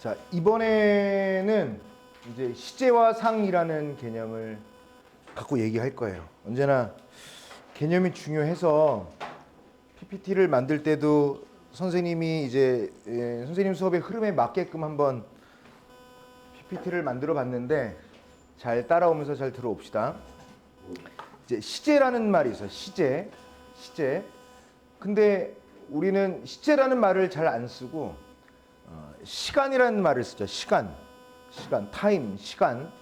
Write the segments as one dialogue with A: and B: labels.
A: 자, 이번에는 이제 시제와 상이라는 개념을 갖고 얘기할 거예요. 언제나 개념이 중요해서 PPT를 만들 때도 선생님이 이제 선생님 수업의 흐름에 맞게끔 한번 PPT를 만들어 봤는데 잘 따라오면서 잘 들어봅시다. 이제 시제라는 말이 있어요. 시제. 근데 우리는 시제라는 말을 잘 안 쓰고 시간이라는 말을 쓰죠. 시간, 타임, 시간.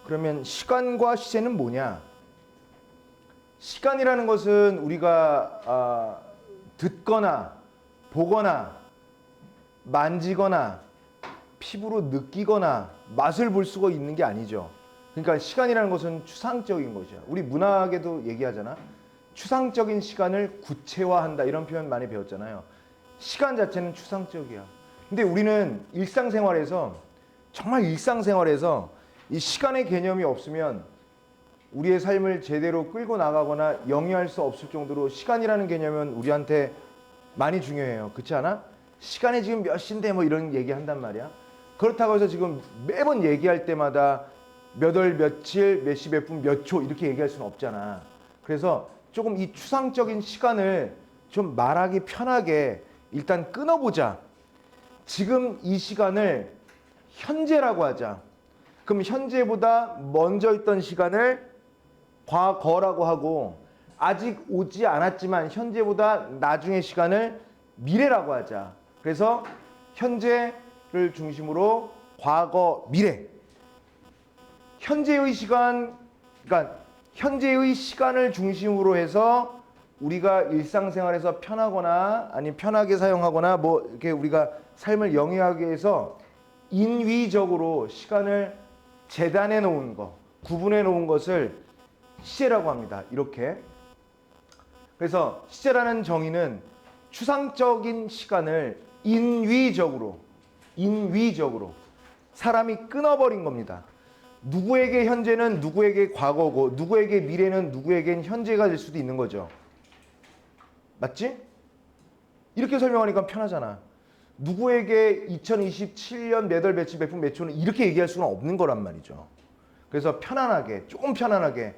A: 그러면 시간과 시제는 뭐냐? 시간이라는 것은 우리가 듣거나 보거나 만지거나 피부로 느끼거나 맛을 볼 수가 있는 게 아니죠. 그러니까 시간이라는 것은 추상적인 것이야. 우리 문학에도 얘기하잖아. 추상적인 시간을 구체화한다, 이런 표현 많이 배웠잖아요. 시간 자체는 추상적이야. 근데 우리는 일상생활에서, 정말 일상생활에서 이 시간의 개념이 없으면 우리의 삶을 제대로 끌고 나가거나 영위할 수 없을 정도로 시간이라는 개념은 우리한테 많이 중요해요. 그렇지 않아? 시간이 지금 몇 시인데 뭐 이런 얘기 한단 말이야. 그렇다고 해서 지금 매번 얘기할 때마다 몇 월 며칠 몇 시 몇 분 몇 초 이렇게 얘기할 수는 없잖아. 그래서 조금 이 추상적인 시간을 좀 말하기 편하게 일단 끊어보자. 지금 이 시간을 현재라고 하자. 그럼 현재보다 먼저 있던 시간을 과거라고 하고, 아직 오지 않았지만 현재보다 나중의 시간을 미래라고 하자. 그래서 현재를 중심으로 과거, 미래. 현재의 시간, 그러니까 현재의 시간을 중심으로 해서 우리가 일상생활에서 편하거나 아니면 편하게 사용하거나 뭐 이렇게 우리가 삶을 영위하기 위해서 인위적으로 시간을 재단해 놓은 거, 구분해 놓은 것을 시제라고 합니다. 이렇게. 그래서 시제라는 정의는 추상적인 시간을 인위적으로 사람이 끊어버린 겁니다. 누구에게 현재는 누구에게 과거고, 누구에게 미래는 누구에겐 현재가 될 수도 있는 거죠. 맞지? 이렇게 설명하니까 편하잖아. 누구에게 2027년 몇 월 며칠 몇 분 몇 초는 이렇게 얘기할 수는 없는 거란 말이죠. 그래서 편안하게, 조금 편안하게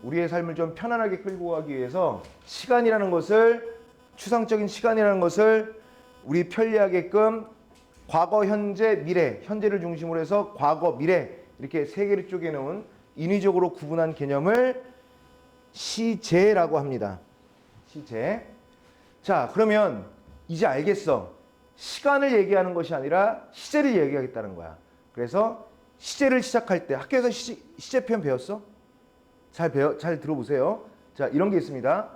A: 우리의 삶을 좀 편안하게 끌고 가기 위해서 시간이라는 것을, 추상적인 시간이라는 것을 우리 편리하게끔 과거, 현재, 미래, 현재를 중심으로 해서 과거, 미래 이렇게 세 개를 쪼개놓은 인위적으로 구분한 개념을 시제라고 합니다. 시제. 자, 그러면 이제 알겠어. 시간을 얘기하는 것이 아니라 시제를 얘기하겠다는 거야. 그래서 시제를 시작할 때 학교에서 시제 표현 배웠어? 잘 들어보세요. 자, 이런 게 있습니다.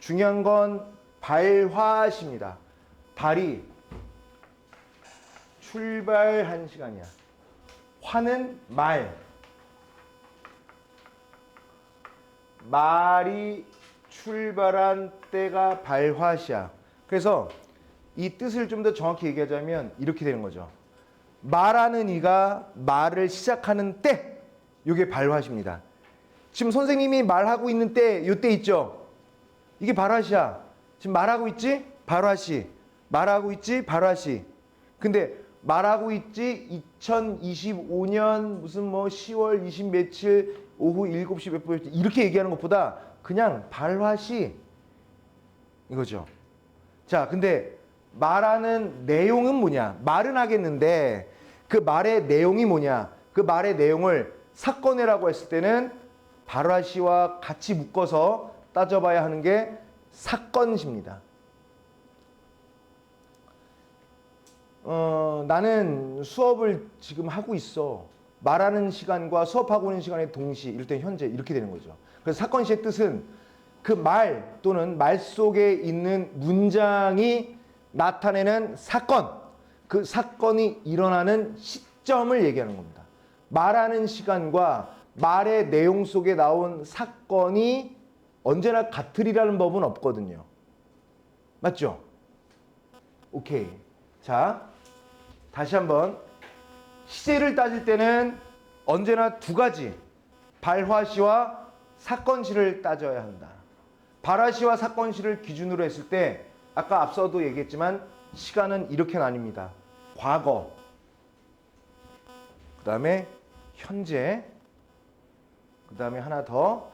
A: 중요한 건 발화시입니다. 발이 출발한 시간이야. 화는 말이 출발한 때가 발화시야. 그래서 이 뜻을 좀 더 정확히 얘기하자면 이렇게 되는 거죠. 말하는 이가 말을 시작하는 때, 이게 발화시입니다. 지금 선생님이 말하고 있는 때, 요때 있죠? 이게 발화시야. 지금 말하고 있지? 발화시. 말하고 있지? 발화시. 근데 말하고 있지? 2025년 무슨 뭐 10월 20 며칠 오후 7시 몇 분 이렇게 얘기하는 것보다 그냥 발화시 이거죠. 자, 근데 말하는 내용은 뭐냐? 말은 하겠는데 그 말의 내용이 뭐냐? 그 말의 내용을 사건이라고 했을 때는 발화시와 같이 묶어서 따져봐야 하는 게 사건시입니다. 나는 수업을 지금 하고 있어. 말하는 시간과 수업하고 있는 시간의 동시, 이럴 때 현재 이렇게 되는 거죠. 그래서 사건시의 뜻은 그 말 또는 말 속에 있는 문장이 나타내는 사건, 그 사건이 일어나는 시점을 얘기하는 겁니다. 말하는 시간과 말의 내용 속에 나온 사건이 언제나 같으리라는 법은 없거든요. 맞죠? 오케이. 자, 다시 한번. 시제를 따질 때는 언제나 두 가지, 발화시와 사건시를 따져야 한다. 발화시와 사건시를 기준으로 했을 때 아까 앞서도 얘기했지만 시간은 이렇게 나뉩니다. 과거, 그 다음에 현재, 그 다음에 하나 더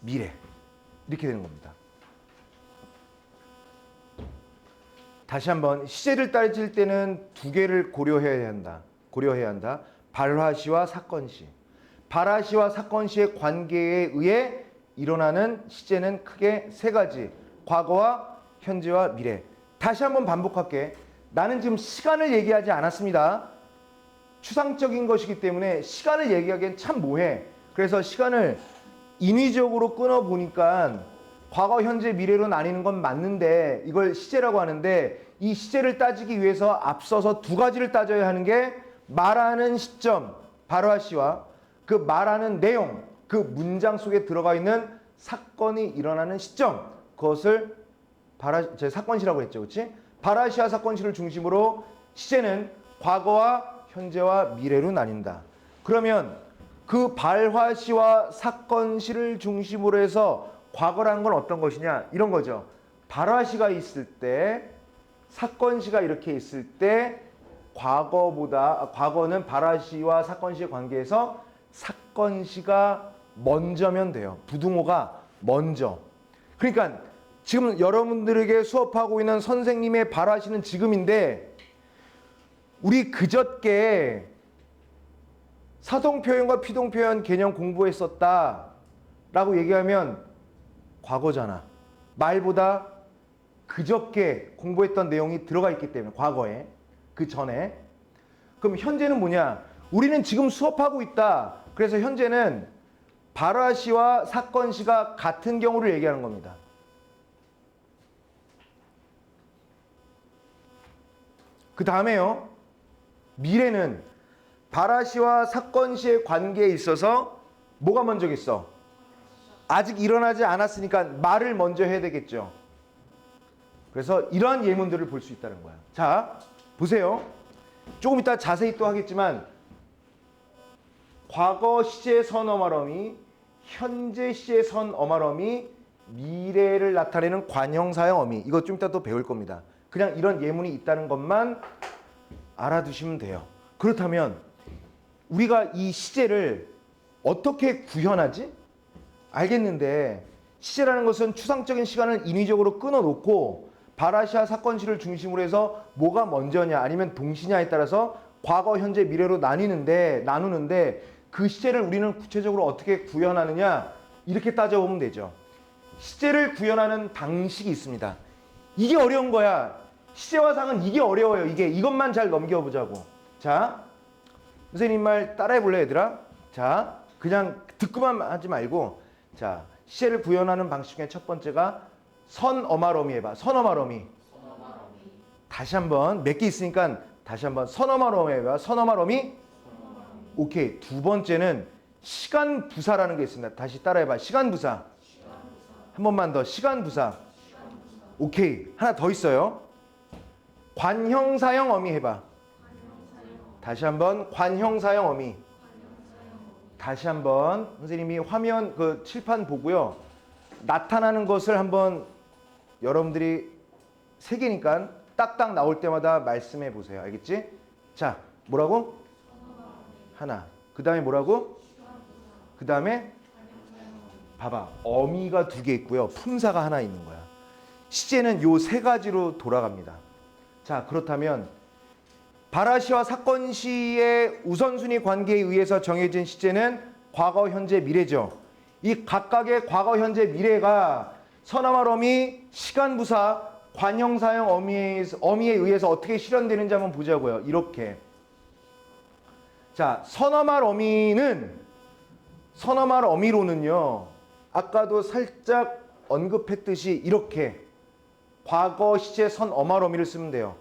A: 미래. 이렇게 되는 겁니다. 다시 한번 시제를 따질 때는 두 개를 고려해야 한다. 발화시와 사건시. 발화시와 사건시의 관계에 의해 일어나는 시제는 크게 세 가지. 과거와 현재와 미래. 다시 한번 반복할게. 나는 지금 시간을 얘기하지 않았습니다. 추상적인 것이기 때문에 시간을 얘기하기엔 참 뭐해. 그래서 시간을 인위적으로 끊어보니까 과거, 현재, 미래로 나뉘는 건 맞는데 이걸 시제라고 하는데 이 시제를 따지기 위해서 앞서서 두 가지를 따져야 하는 게 말하는 시점, 발화시와 그 말하는 내용, 그 문장 속에 들어가 있는 사건이 일어나는 시점, 그것을 사건시라고 했죠. 그렇지? 발화시와 사건시를 중심으로 시제는 과거와 현재와 미래로 나뉜다. 그러면 그 발화시와 사건시를 중심으로 해서 과거라는 건 어떤 것이냐? 이런 거죠. 발화시가 있을 때, 사건시가 이렇게 있을 때 과거는 발화시와 사건시의 관계에서 사건시가 먼저면 돼요. 부등호가 먼저. 그러니까 지금 여러분들에게 수업하고 있는 선생님의 발화시는 지금인데 우리 그저께 사동표현과 피동표현 개념 공부했었다 라고 얘기하면 과거잖아. 말보다 그저께 공부했던 내용이 들어가 있기 때문에 과거에, 그 전에. 그럼 현재는 뭐냐? 우리는 지금 수업하고 있다. 그래서 현재는 발화시와 사건시가 같은 경우를 얘기하는 겁니다. 그 다음에요. 미래는 발화시와 사건시의 관계에 있어서 뭐가 먼저겠어? 아직 일어나지 않았으니까 말을 먼저 해야 되겠죠. 그래서 이러한 예문들을 볼 수 있다는 거야. 자, 보세요. 조금 이따 자세히 또 하겠지만 과거 시제 선 어마러미, 현재 시제 선 어마러미, 미래를 나타내는 관형사형 어미. 이거 좀 이따 또 배울 겁니다. 그냥 이런 예문이 있다는 것만 알아두시면 돼요. 그렇다면 우리가 이 시제를 어떻게 구현하지? 알겠는데 시제라는 것은 추상적인 시간을 인위적으로 끊어놓고 발화시와 사건시를 중심으로 해서 뭐가 먼저냐 아니면 동시냐에 따라서 과거, 현재, 미래로 나누는데 그 시제를 우리는 구체적으로 어떻게 구현하느냐 이렇게 따져보면 되죠. 시제를 구현하는 방식이 있습니다. 이게 어려운 거야. 시제와 상은 이게 어려워요. 이것만 잘 넘겨보자고. 자, 선생님 말 따라해볼래 얘들아? 자, 그냥 듣고만 하지 말고 자, 시제를 구현하는 방식 중에 첫 번째가 선어마러미 해봐. 선어마러미. 다시 한번 몇 개 있으니까 다시 한번 선어마러미 해봐. 선어마러미. 오케이. 두 번째는 시간부사라는 게 있습니다. 다시 따라해봐. 시간부사. 한 번만 더. 시간부사. 오케이. 하나 더 있어요. 관형사형 어미 해봐. 다시 한번 관형사형 어미. 다시 한번 선생님이 화면 그 칠판 보고요. 나타나는 것을 한번 여러분들이 세 개니까 딱딱 나올 때마다 말씀해 보세요. 알겠지? 자, 뭐라고? 하나. 그 다음에 뭐라고? 그 다음에 봐봐. 어미가 두 개 있고요. 품사가 하나 있는 거야. 시제는 요 세 가지로 돌아갑니다. 자, 그렇다면 발화시와 사건시의 우선순위 관계에 의해서 정해진 시제는 과거, 현재, 미래죠. 이 각각의 과거, 현재, 미래가 선어말 어미, 시간부사, 관형사형 어미에 의해서 어떻게 실현되는지 한번 보자고요. 이렇게. 자, 선어말 어미로는요. 아까도 살짝 언급했듯이 이렇게 과거 시제 선어말 어미를 쓰면 돼요.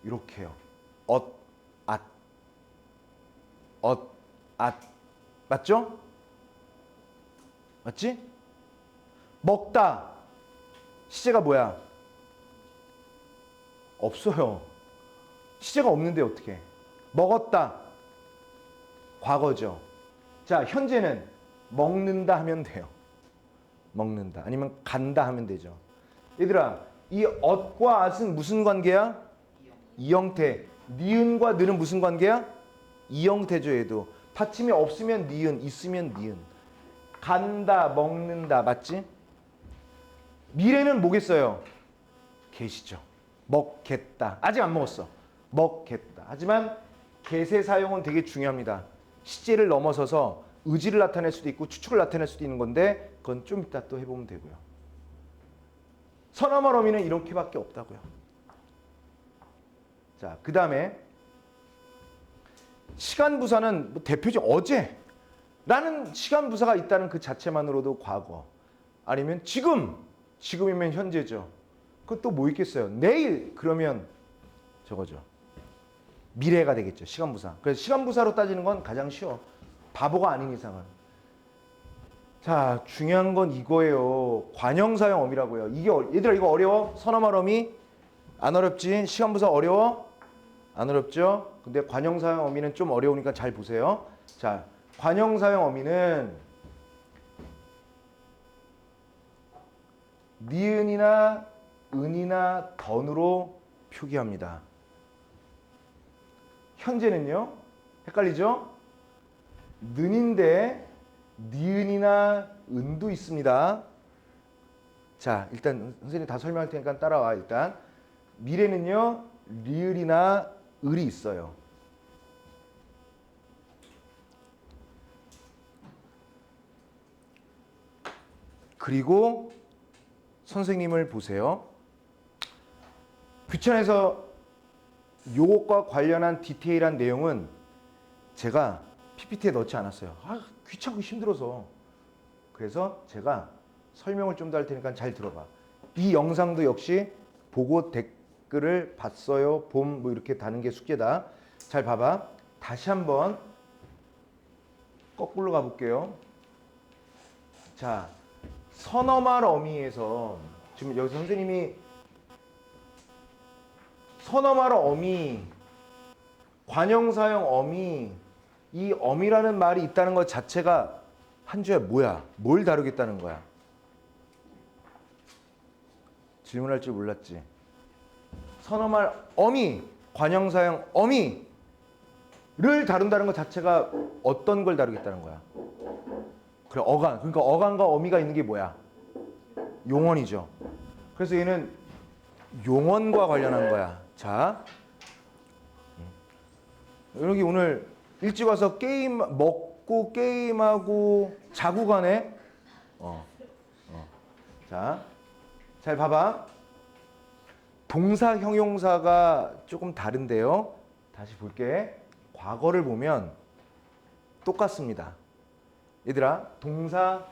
A: 이렇게요. 맞죠? 맞지? 먹다. 시제가 뭐야? 없어요. 시제가 없는데 어떻게? 먹었다. 과거죠. 자, 현재는 먹는다 하면 돼요. 먹는다. 아니면 간다 하면 되죠. 얘들아, 이 엇과 at은 무슨 관계야? 이 형태. 니은과 느는 무슨 관계야? 이 형태죠. 얘도 받침이 없으면 니은, 있으면 니은. 간다, 먹는다. 맞지? 미래는 뭐겠어요? 계시죠. 먹겠다. 아직 안 먹었어. 먹겠다. 하지만 get의 사용은 되게 중요합니다. 시제를 넘어서서 의지를 나타낼 수도 있고 추측을 나타낼 수도 있는 건데 그건 좀 이따 또 해보면 되고요. 선어말 어미는 이렇게밖에 없다고요. 자, 그 다음에 시간 부사는 뭐 대표적 어제라는 시간 부사가 있다는 그 자체만으로도 과거 아니면 지금이면 현재죠. 그것도 뭐 있겠어요? 내일 그러면 저거죠. 미래가 되겠죠. 시간 부사. 그래서 시간 부사로 따지는 건 가장 쉬워. 바보가 아닌 이상은. 자, 중요한 건 이거예요. 관형사형 어미라고요. 이게 얘들아 이거 어려워? 선어말 어미? 안 어렵지? 시간 부사 어려워? 안 어렵죠? 근데 관형사형 어미는 좀 어려우니까 잘 보세요. 자, 관형사형 어미는 니은이나 은이나 던으로 표기합니다. 현재는요. 헷갈리죠? 는인데 니은이나 은도 있습니다. 자, 일단 선생님 다 설명할 테니까 따라와. 일단 미래는요. 리을이나 을이 있어요. 그리고 선생님을 보세요. 귀찮아서 요것과 관련한 디테일한 내용은 제가 PPT에 넣지 않았어요. 귀찮고 힘들어서. 그래서 제가 설명을 좀 더 할 테니까 잘 들어봐. 이 영상도 역시 보고 댓글을 봤어요. 봄 뭐 이렇게 다는 게 숙제다. 잘 봐봐. 다시 한번 거꾸로 가볼게요. 자, 선어말 어미에서 지금 여기서 선생님이 선어말 어미, 관형사형 어미, 이 어미라는 말이 있다는 것 자체가 한 주에 뭐야? 뭘 다루겠다는 거야? 질문할 줄 몰랐지. 선어말 어미, 관형사형 어미를 다룬다는 것 자체가 어떤 걸 다루겠다는 거야? 그래, 어간. 그러니까 어간과 어미가 있는 게 뭐야? 용언이죠. 그래서 얘는 용언과 관련한 거야. 자, 여기 오늘 일찍 와서 게임 먹고 게임하고 자고 가네. 자, 잘 봐봐. 동사 형용사가 조금 다른데요. 다시 볼게. 과거를 보면 똑같습니다. 얘들아, 동사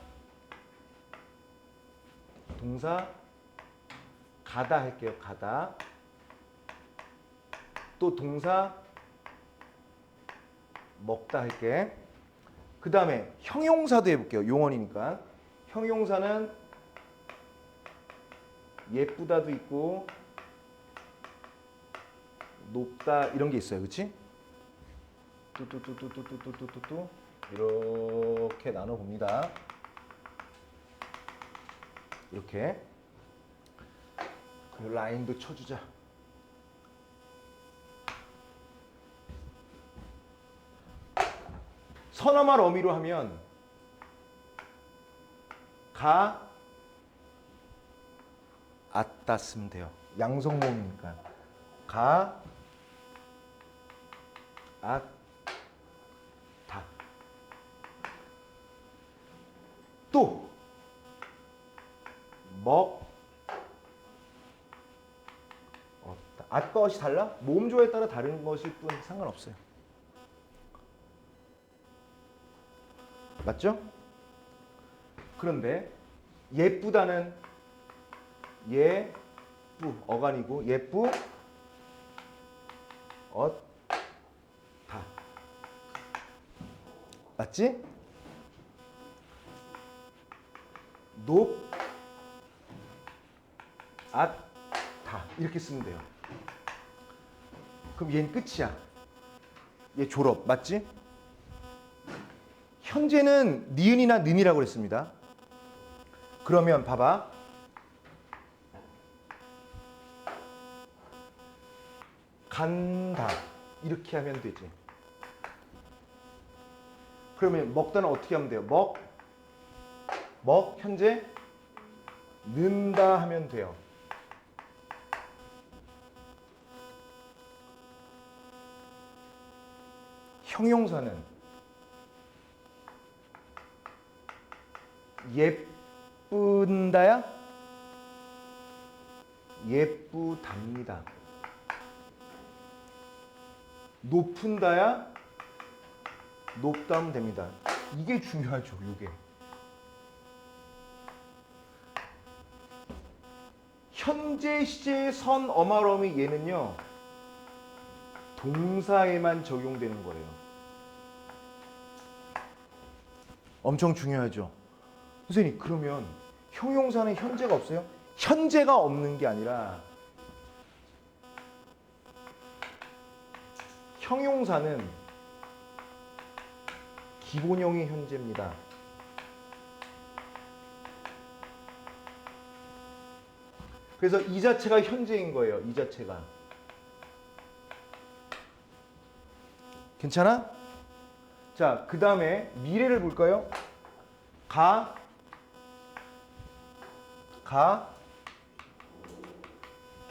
A: 가다 할게요. 가다. 또 동사 먹다 할게. 그 다음에 형용사도 해볼게요. 용언이니까. 형용사는 예쁘다도 있고 높다 이런 게 있어요. 그치? 뚜뚜뚜뚜뚜뚜뚜뚜뚜 이렇게 나눠봅니다. 이렇게. 그 라인도 쳐주자. 선어말 어미로 하면 가, 앗다 쓰면 돼요. 양성모음이니까. 가, 앗, 다. 또 먹, 얻다. 앗과 엇이 달라? 모음조에 따라 다른 것일 뿐 상관없어요. 맞죠? 그런데 예쁘다는 예쁘 어간이고 예쁘 엇다 맞지? 높 앗다 이렇게 쓰면 돼요. 그럼 얘는 끝이야. 얘 졸업 맞지? 현재는 니은이나 는이라고 그랬습니다. 그러면 봐봐. 간다 이렇게 하면 되지. 그러면 먹다는 어떻게 하면 돼요? 먹 현재 는다 하면 돼요. 형용사는 예쁜다야? 예쁘답니다. 높은다야? 높다 하면 됩니다. 이게 중요하죠, 이게. 현재 시제의 선 어마러미 얘는요 동사에만 적용되는 거예요. 엄청 중요하죠. 선생님 그러면 형용사는 현재가 없어요? 현재가 없는 게 아니라 형용사는 기본형이 현재입니다. 그래서 이 자체가 현재인 거예요. 이 자체가. 괜찮아? 자, 그 다음에 미래를 볼까요?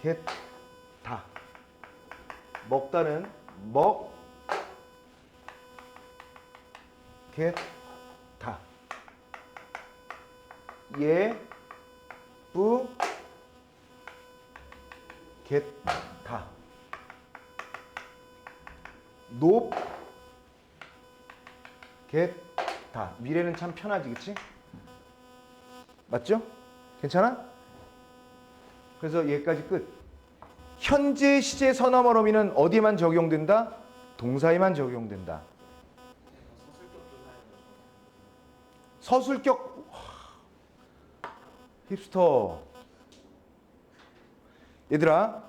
A: 겠다. 먹다는 겠다. 겠다. 겠다. 미래는 참 편하지, 그치? 맞죠? 괜찮아? 그래서 여기까지 끝. 현재 시제 선어머러미는 어디에만 적용된다? 동사에만 적용된다. 서술격 힙스터. 얘들아,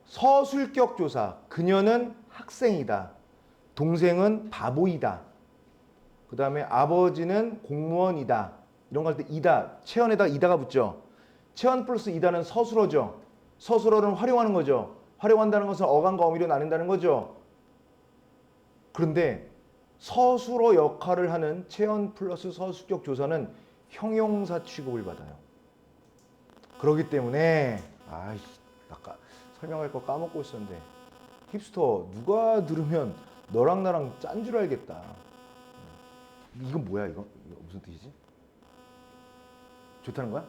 A: 서술격 조사. 그녀는 학생이다. 동생은 바보이다. 그 다음에 아버지는 공무원이다. 이런 거 할 때 이다. 체언에다 이다가 붙죠. 체언 플러스 이다는 서술어죠. 서술어는 활용하는 거죠. 활용한다는 것은 어감과 어미로 나눈다는 거죠. 그런데 서술어 역할을 하는 체언 플러스 서술격 조사는 형용사 취급을 받아요. 그렇기 때문에 아까 설명할 거 까먹고 있었는데 힙스터 누가 들으면 너랑 나랑 짠 줄 알겠다. 이건 뭐야 이거 무슨 뜻이지? 좋다는 거야?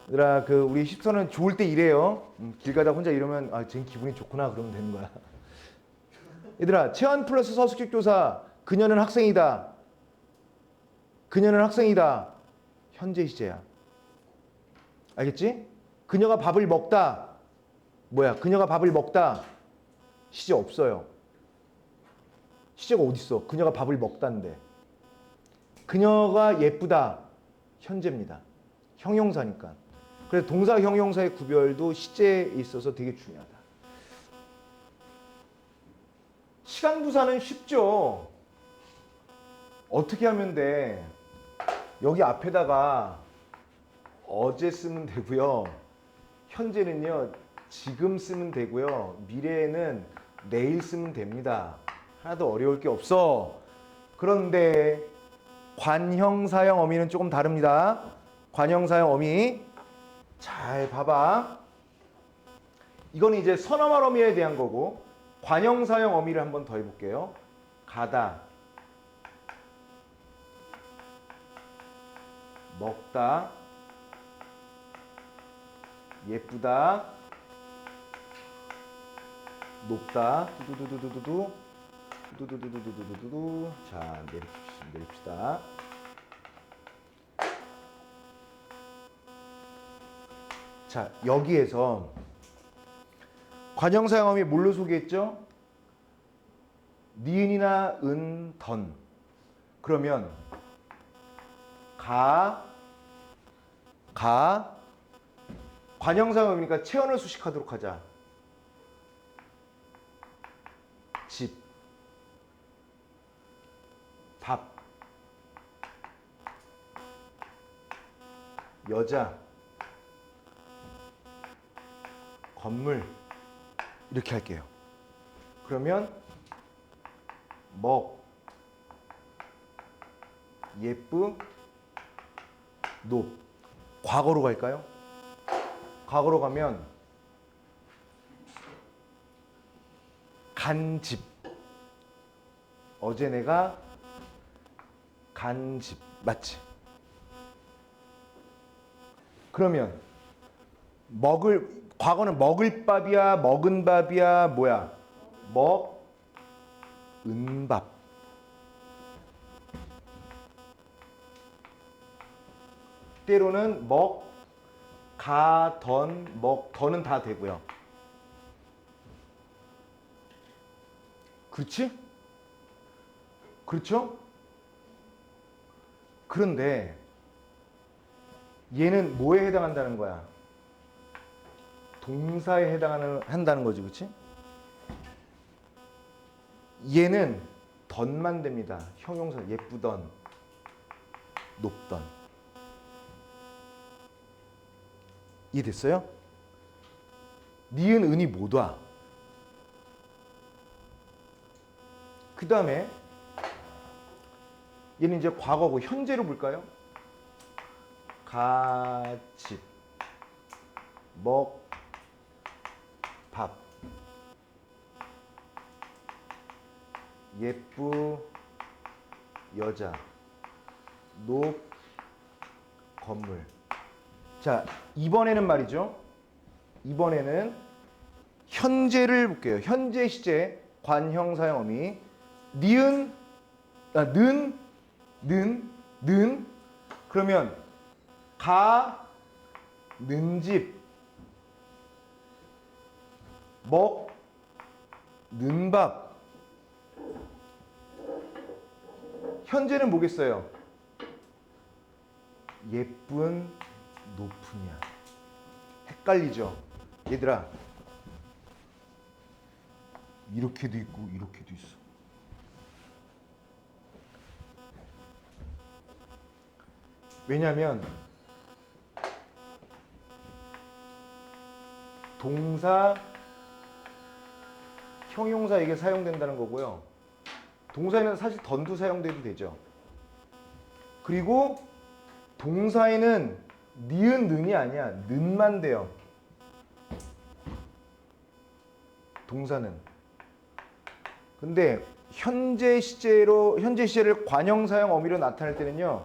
A: 얘들아 그 우리 힙스터는 좋을 때 이래요. 길 가다 혼자 이러면 쟤 기분이 좋구나 그러면 되는 거야. 얘들아 체언 플러스 서술격 조사. 그녀는 학생이다. 그녀는 학생이다. 현재 시제야. 알겠지? 그녀가 밥을 먹다. 뭐야? 그녀가 밥을 먹다. 시제 없어요. 시제가 어딨어? 그녀가 밥을 먹다인데. 그녀가 예쁘다. 현재입니다. 형용사니까. 그래서 동사 형용사의 구별도 시제에 있어서 되게 중요하다. 시간부사는 쉽죠. 어떻게 하면 돼? 여기 앞에다가 어제 쓰면 되고요. 현재는요. 지금 쓰면 되고요. 미래에는 내일 쓰면 됩니다. 하나도 어려울 게 없어. 그런데 관형사형 어미는 조금 다릅니다. 관형사형 어미 잘 봐봐. 이거는 이제 선어말 어미에 대한 거고 관형사형 어미를 한번 더 해볼게요. 가다, 먹다, 예쁘다, 높다, 두두두두두두, 두두두두두두두. 자, 내립시다. 자, 여기에서 관형사형 어미 뭘로 소개했죠? 니은이나 은, 던. 그러면 관형사형 어미니까 체언을 수식하도록 하자. 집, 밥, 여자, 건물 이렇게 할게요. 그러면 먹, 예쁘, 높. 과거로 갈까요? 과거로 가면 간집. 어제 내가 간집. 맞지? 그러면 과거는 먹을 밥이야, 먹은 밥이야, 뭐야? 먹은 밥. 때로는 던은 다 되고요. 그렇지? 그렇죠? 그런데 얘는 뭐에 해당한다는 거야? 동사에 한다는 거지, 그렇지? 얘는 던만 됩니다. 형용사 예쁘던, 높던. 이해됐어요? 니은 은이 못 와. 그 다음에 얘는 이제 과거고 현재로 볼까요? 가집, 먹, 밥, 예쁘, 여자, 높, 건물. 자, 이번에는 말이죠. 이번에는 현재를 볼게요. 현재 시제, 관형, 사용, 어미. 니은, 는. 그러면 는 집, 는 밥. 현재는 뭐겠어요? 예쁜, 높으냐. 헷갈리죠? 얘들아, 이렇게도 있고 이렇게도 있어. 왜냐하면 동사, 형용사 이게 사용된다는 거고요. 동사에는 사실 던도 사용돼도 되죠. 그리고 동사에는 니은, 는이 아니야. 는만 돼요. 동사는. 근데 현재 시제를 관형, 사용, 어미로 나타낼 때는요.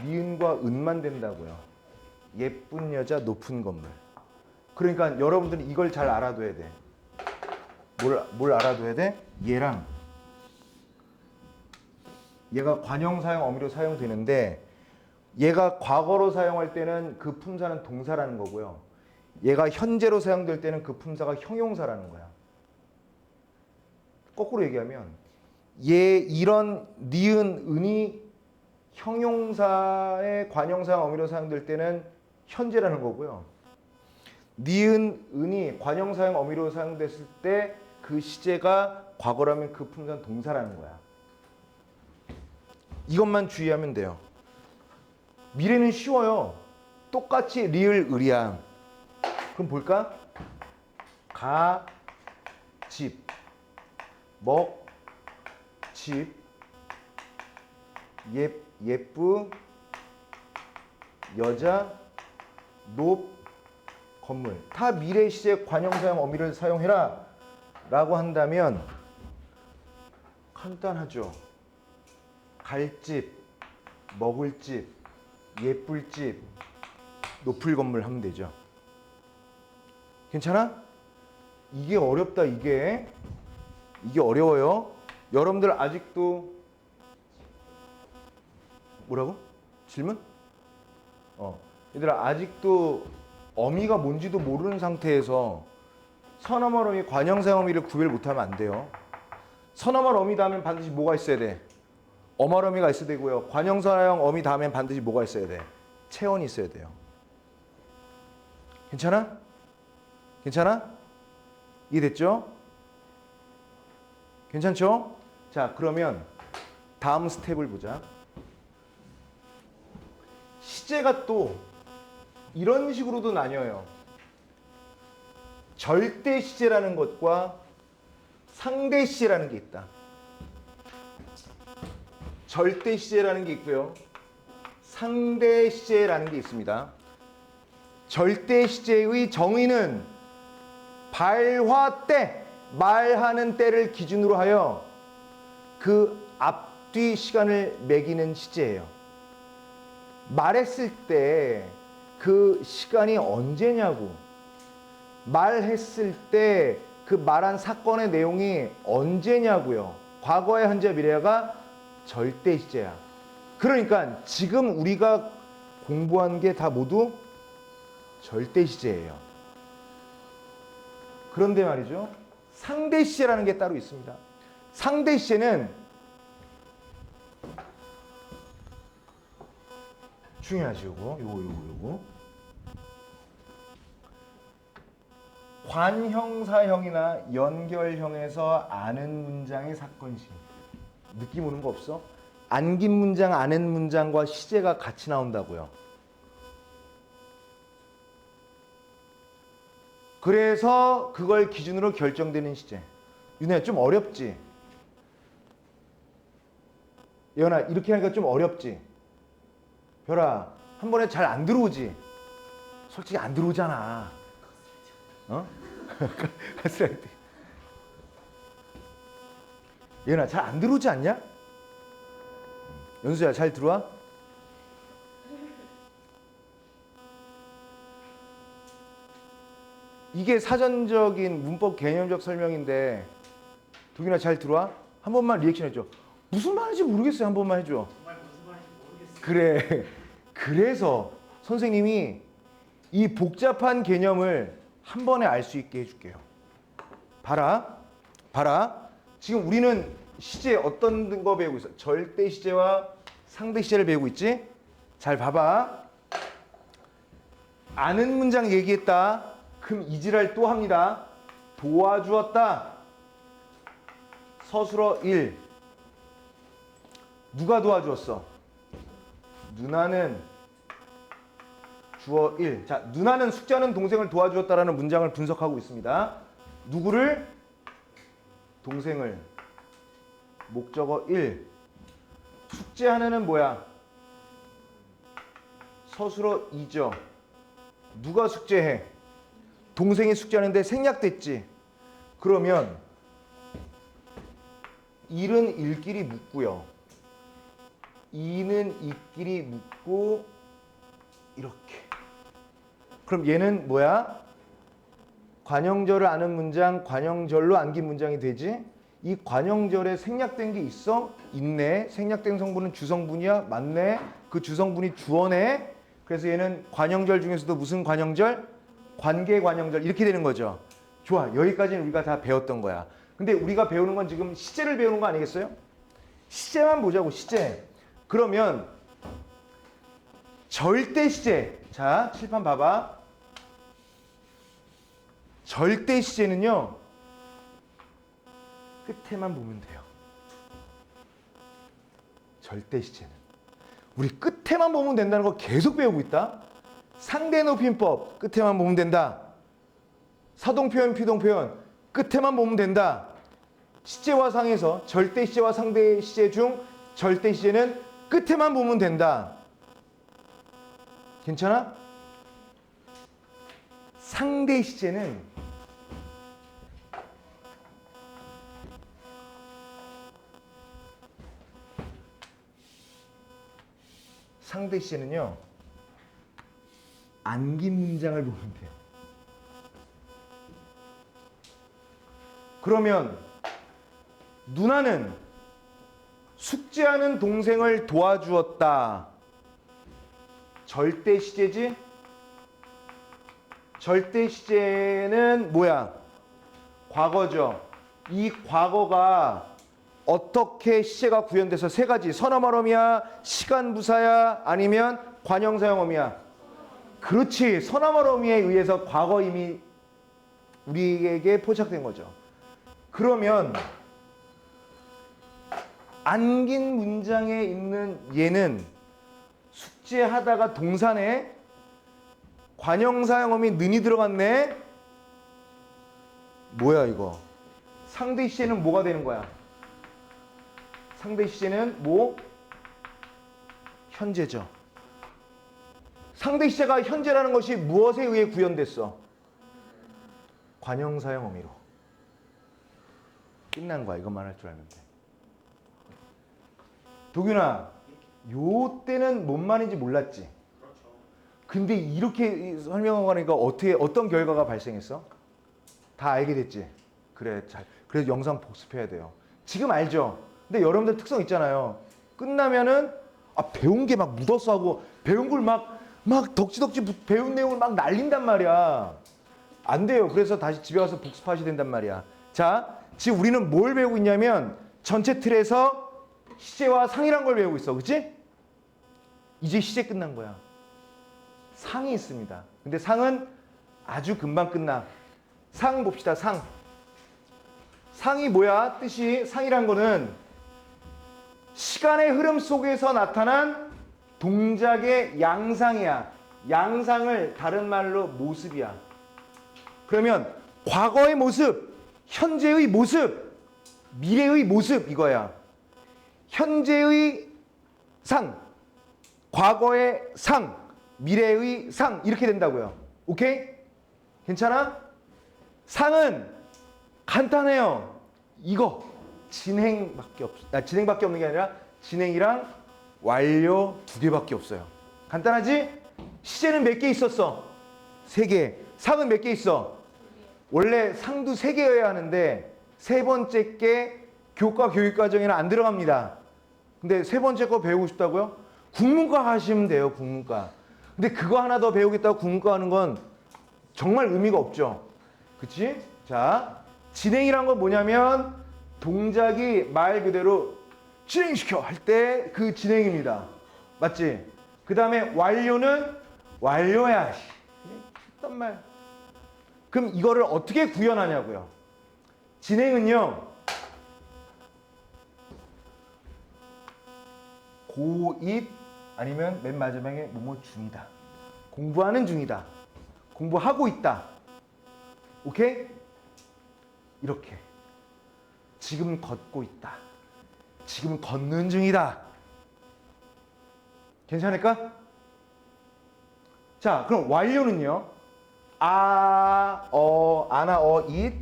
A: 니은과 은만 된다고요. 예쁜 여자, 높은 건물. 그러니까 여러분들은 이걸 잘 알아둬야 돼. 뭘 알아둬야 돼? 얘가 관형, 사용, 어미로 사용되는데 얘가 과거로 사용할 때는 그 품사는 동사라는 거고요. 얘가 현재로 사용될 때는 그 품사가 형용사라는 거야. 거꾸로 얘기하면 이런 니은, 은이 형용사의 관형, 사용, 어미로 사용될 때는 현재라는 거고요. 니은, 은이 관형, 사용, 어미로 사용됐을 때 그 시제가 과거라면 그 품사는 동사라는 거야. 이것만 주의하면 돼요. 미래는 쉬워요. 똑같이 리을, 을이야. 그럼 볼까? 가, 집, 먹, 집, 예쁘, 여자, 높, 건물. 타 미래 시제 관형, 사용, 어미를 사용해라 라고 한다면 간단하죠. 갈 집, 먹을 집, 예쁠 집, 높을 건물 하면 되죠. 괜찮아? 이게 어렵다. 이게 어려워요. 여러분들 아직도 뭐라고? 질문? 얘들아 아직도 어미가 뭔지도 모르는 상태에서 서너멀 어미, 관형, 사용, 어미를 구별 못하면 안 돼요. 서너멀 어미 다음엔 반드시 뭐가 있어야 돼? 어말 어미가 있어야 되고요. 관형, 사용, 어미 다음엔 반드시 뭐가 있어야 돼? 체언이 있어야 돼요. 괜찮아? 괜찮아? 이해됐죠? 괜찮죠? 자, 그러면 다음 스텝을 보자. 시제가 또 이런 식으로도 나뉘어요. 절대 시제라는 것과 상대 시제라는 게 있다. 절대 시제라는 게 있고요. 상대 시제라는 게 있습니다. 절대 시제의 정의는 발화 때, 말하는 때를 기준으로 하여 그 앞뒤 시간을 매기는 시제예요. 말했을 때 그 시간이 언제냐고, 말했을 때 그 말한 사건의 내용이 언제냐고요. 과거의 현재 미래가 절대 시제야. 그러니까 지금 우리가 공부한 게 다 모두 절대 시제예요. 그런데 말이죠, 상대 시제라는 게 따로 있습니다. 상대 시제는 중요하지. 요거 관형사형이나 연결형에서 아는 문장의 사건식. 느낌 오는 거 없어? 안긴 문장, 아는 문장과 시제가 같이 나온다고요. 그래서 그걸 기준으로 결정되는 시제. 윤혜야, 좀 어렵지? 예원아, 이렇게 하니까 좀 어렵지? 별아, 한 번에 잘 안 들어오지? 솔직히 안 들어오잖아. 어? 가스라이팅. 예은아, 잘 안 들어오지 않냐? 연수야, 잘 들어와? 이게 사전적인 문법 개념적 설명인데 동윤아, 잘 들어와? 한 번만 리액션 해줘. 무슨 말인지 모르겠어요. 한 번만 해줘.
B: 정말 무슨 말인지 모르겠어요.
A: 그래. 그래서 선생님이 이 복잡한 개념을 한 번에 알 수 있게 해줄게요. 봐라. 지금 우리는 시제 어떤 거 배우고 있어? 절대 시제와 상대 시제를 배우고 있지? 잘 봐봐. 아는 문장 얘기했다. 그럼 이지랄 또 합니다. 도와주었다. 서술어 1. 누가 도와주었어? 누나는 주어 1. 자, 누나는 숙제하는 동생을 도와주었다라는 문장을 분석하고 있습니다. 누구를? 동생을. 목적어 1. 숙제하는은 뭐야? 서술어 2죠. 누가 숙제해? 동생이 숙제하는데 생략됐지. 그러면 1은 1끼리 묻고요. 2는 2끼리 묻고 이렇게. 그럼 얘는 뭐야? 관형절을 아는 문장, 관형절로 안긴 문장이 되지? 이 관형절에 생략된 게 있어? 있네. 생략된 성분은 주성분이야? 맞네. 그 주성분이 주어네. 그래서 얘는 관형절 중에서도 무슨 관형절? 관계 관형절. 이렇게 되는 거죠. 좋아. 여기까지는 우리가 다 배웠던 거야. 근데 우리가 배우는 건 지금 시제를 배우는 거 아니겠어요? 시제만 보자고, 시제. 그러면 절대 시제. 자, 칠판 봐봐. 절대 시제는요, 끝에만 보면 돼요. 절대 시제는. 우리 끝에만 보면 된다는 거 계속 배우고 있다. 상대 높임법 끝에만 보면 된다. 사동표현, 피동표현 끝에만 보면 된다. 시제와 상에서 절대 시제와 상대 시제 중 절대 시제는 끝에만 보면 된다. 괜찮아? 상대 시제는 상대 시제는요, 안긴 문장을 보면 돼요. 그러면 누나는 숙제하는 동생을 도와주었다. 절대 시제지? 절대 시제는 뭐야? 과거죠. 이 과거가 어떻게 시제가 구현돼서 세 가지, 선어말어미야, 시간부사야, 아니면 관형사형어미야. 그렇지. 선어말어미에 의해서 과거 이미 우리에게 포착된 거죠. 그러면 안긴 문장에 있는 얘는 숙제하다가 동사네. 관형사형어미 는이 들어갔네. 뭐야 이거? 상대 시제는 뭐가 되는 거야? 상대 시제는 뭐? 현재죠. 상대 시제가 현재라는 것이 무엇에 의해 구현됐어? 관형사형 어미로. 끝난 거야. 이것만 할 줄 알면 돼. 도균아, 요 때는 뭔 말인지 몰랐지? 근데 이렇게 설명하고 가니까 어떤 결과가 발생했어? 다 알게 됐지? 그래, 그래서 영상 복습해야 돼요. 지금 알죠? 근데 여러분들 특성 있잖아요. 끝나면은 배운 게 막 묻었어 하고 배운 걸 막 덕지덕지 배운 내용을 막 날린단 말이야. 안 돼요. 그래서 다시 집에 가서 복습하셔야 된단 말이야. 자, 지금 우리는 뭘 배우고 있냐면 전체 틀에서 시제와 상이란 걸 배우고 있어. 그치? 이제 시제 끝난 거야. 상이 있습니다. 근데 상은 아주 금방 끝나. 상 봅시다. 상. 상이 뭐야? 뜻이 상이란 거는 시간의 흐름 속에서 나타난 동작의 양상이야. 양상을 다른 말로 모습이야. 그러면 과거의 모습, 현재의 모습, 미래의 모습 이거야. 현재의 상, 과거의 상, 미래의 상 이렇게 된다고요. 오케이? 괜찮아? 상은 간단해요. 이거 진행밖에 진행밖에 없는 게 아니라 진행이랑 완료 2개밖에 없어요. 간단하지? 시제는 몇 개 있었어? 3개. 상은 몇 개 있어? 원래 상도 3개여야 하는데 세 번째 게 교과 교육과정에는 안 들어갑니다. 근데 세 번째 거 배우고 싶다고요? 국문과 하시면 돼요. 국문과. 근데 그거 하나 더 배우겠다고 국문과 하는 건 정말 의미가 없죠. 그치? 자, 진행이란 건 뭐냐면 동작이 말 그대로 진행시켜 할 때 그 진행입니다. 맞지? 그 다음에 완료는 완료야. 어떤 말. 그럼 이거를 어떻게 구현하냐고요. 진행은요. 고2 아니면 맨 마지막에 뭐뭐 중이다. 공부하는 중이다. 공부하고 있다. 오케이? 이렇게. 지금 걷고 있다. 지금 걷는 중이다. 괜찮을까? 자, 그럼 완료는요. 아나, 잇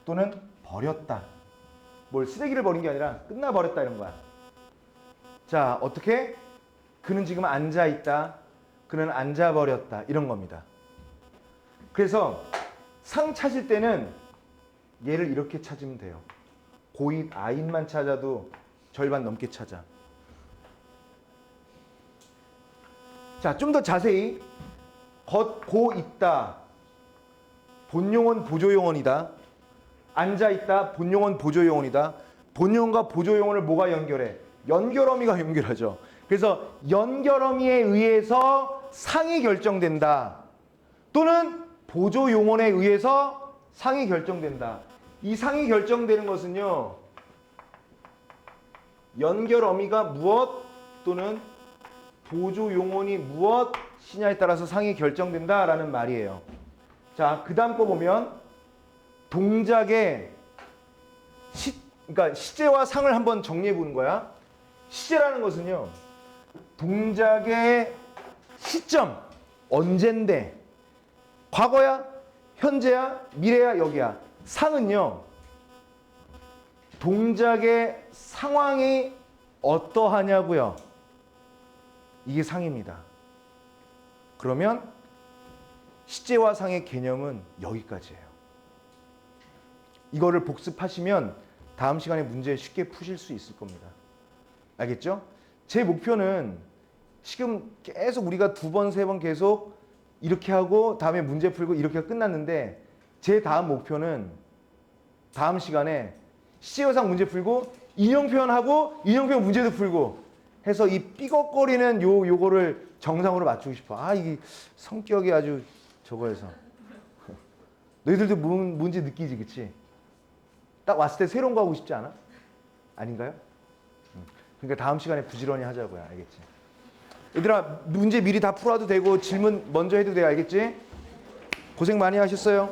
A: 또는 버렸다. 뭘 쓰레기를 버린 게 아니라 끝나버렸다 이런 거야. 자, 어떻게? 그는 지금 앉아있다. 그는 앉아버렸다. 이런 겁니다. 그래서 상 찾을 때는 얘를 이렇게 찾으면 돼요. 고잇, 아잇만 찾아도 절반 넘게 찾아. 자, 좀 더 자세히 걷고 있다. 본용언 보조용언이다. 앉아있다. 본용언 보조용언이다. 본용언과 보조용언을 뭐가 연결해? 연결어미가 연결하죠. 그래서 연결어미에 의해서 상이 결정된다. 또는 보조용언에 의해서 상이 결정된다. 이 상이 결정되는 것은요. 연결어미가 무엇 또는 보조용언이 무엇이냐에 따라서 상이 결정된다라는 말이에요. 자, 그 다음 거 보면 동작의 그러니까 시제와 상을 한번 정리해 보는 거야. 시제라는 것은요. 동작의 시점, 언젠데, 과거야, 현재야, 미래야, 여기야. 상은요. 동작의 상황이 어떠하냐고요. 이게 상입니다. 그러면 시제와 상의 개념은 여기까지예요. 이거를 복습하시면 다음 시간에 문제 쉽게 푸실 수 있을 겁니다. 알겠죠? 제 목표는 지금 계속 우리가 2번, 3번 계속 이렇게 하고 다음에 문제 풀고 이렇게 끝났는데 제 다음 목표는 다음 시간에 시제어상 문제 풀고 인형 표현하고 인형 표현 문제도 풀고 해서 이 삐걱거리는 요거를 정상으로 맞추고 싶어. 이게 성격이 아주 저거해서. 너희들도 문제 느끼지, 그치? 딱 왔을 때 새로운 거 하고 싶지 않아? 아닌가요? 그러니까 다음 시간에 부지런히 하자고요. 알겠지? 얘들아, 문제 미리 다 풀어도 되고 질문 먼저 해도 돼. 알겠지? 고생 많이 하셨어요.